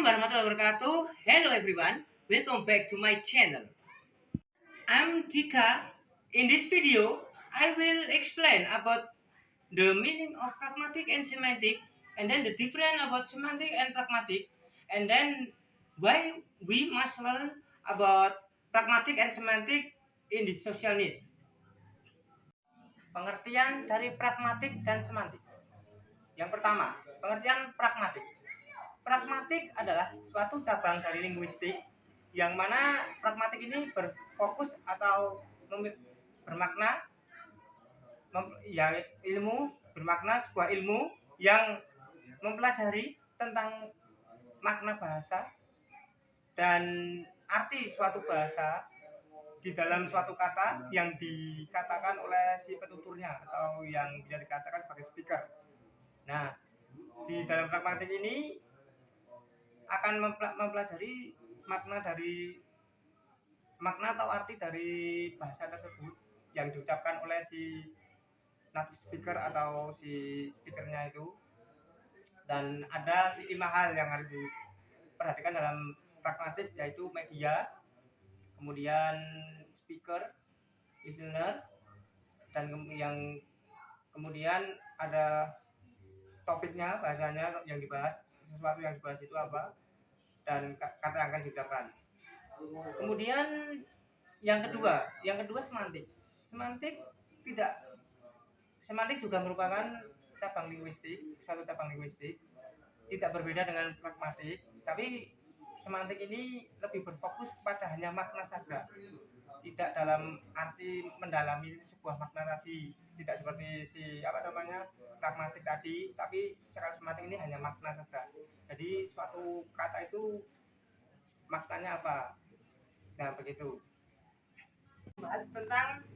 Assalamualaikum warahmatullahi wabarakatuh. Hello everyone, welcome back to my channel. I'm Dika. In this video, I will explain about the meaning of pragmatic and semantic, and then the difference about semantic and pragmatic, and then why we must learn about pragmatic and semantic in the social need. Pengertian dari pragmatik dan semantik. Yang pertama, pengertian pragmatik. Pragmatik adalah suatu cabang dari linguistik yang mana pragmatik ini berfokus atau bermakna bermakna sebuah ilmu yang mempelajari tentang makna bahasa dan arti suatu bahasa di dalam suatu kata yang dikatakan oleh si penuturnya atau yang bisa dikatakan sebagai speaker. Nah, di dalam pragmatik ini akan mempelajari makna atau arti dari bahasa tersebut yang diucapkan oleh si native speaker atau si speakernya itu. Dan ada 5 hal yang harus diperhatikan dalam pragmatik, yaitu media, kemudian speaker, listener, dan kemudian ada topiknya, bahasanya yang dibahas, sesuatu yang dibahas itu apa, dan kata yang akan diucapkan. Kemudian yang kedua semantik. Semantik juga merupakan cabang linguistik, suatu cabang linguistik, tidak berbeda dengan pragmatik, tapi semantik ini lebih berfokus pada hanya makna saja, tidak dalam arti mendalami sebuah makna tadi, tidak seperti pragmatik tadi, tapi sekarang semantik ini hanya makna saja. Jadi suatu kata itu maknanya apa. Nah, begitu. Bahas tentang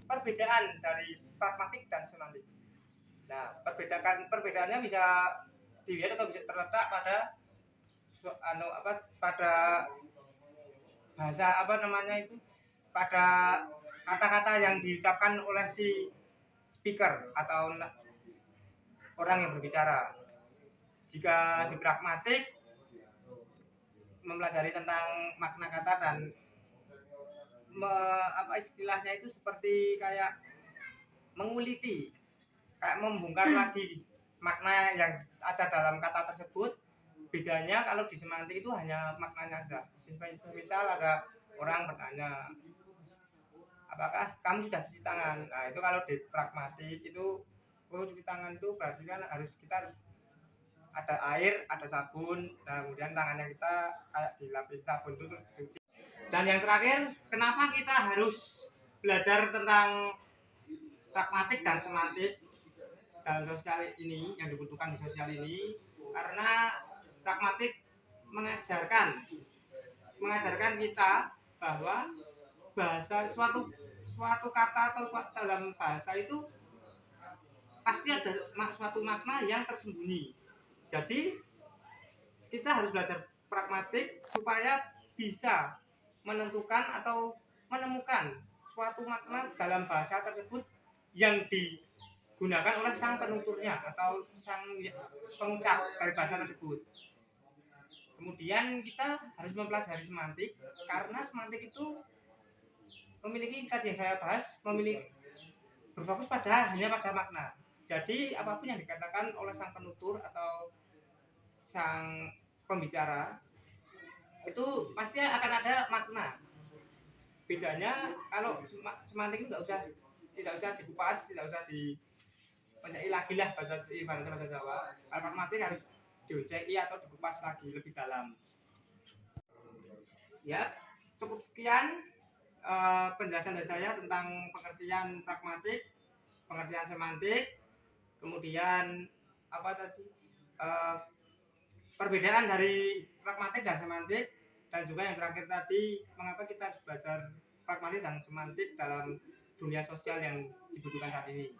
perbedaan dari pragmatik dan semantik. Nah, perbedaannya bisa dilihat atau bisa terletak pada bahasa pada kata-kata yang diucapkan oleh si speaker atau orang yang berbicara. Jika di pragmatik mempelajari tentang makna kata dan istilahnya itu seperti kayak menguliti, kayak membongkar lagi makna yang ada dalam kata tersebut. Bedanya kalau di semantik itu hanya maknanya saja. Misal ada orang bertanya, apakah kamu sudah cuci tangan? Nah, itu kalau di pragmatik itu cuci tangan itu berarti kan kita harus ada air, ada sabun, nah kemudian tangannya kita kayak dilapisi sabun itu terus dicuci. Dan yang terakhir, kenapa kita harus belajar tentang pragmatik dan semantik dalam sosial ini, yang dibutuhkan di sosial ini? Karena pragmatik mengajarkan kita bahwa bahasa suatu kata atau dalam bahasa itu pasti ada suatu makna yang tersembunyi. Jadi kita harus belajar pragmatik supaya bisa menentukan atau menemukan suatu makna dalam bahasa tersebut yang digunakan oleh sang penuturnya atau sang pengucap dari bahasa tersebut. Kemudian kita harus mempelajari semantik, karena semantik itu memiliki, tadi yang saya bahas, berfokus hanya pada makna. Jadi apapun yang dikatakan oleh sang penutur atau sang pembicara itu pasti akan ada makna. Bedanya kalau semantik itu tidak usah dikupas, tidak usah dipencai lagi lah bahasa Jawa. Kalau pragmatik harus diucai atau dikupas lagi lebih dalam. Ya, cukup sekian penjelasan dari saya tentang pengertian pragmatik, pengertian semantik, kemudian perbedaan dari pragmatik dan semantik, dan juga yang terakhir tadi, mengapa kita harus belajar pragmatik dan semantik dalam dunia sosial yang dibutuhkan saat ini.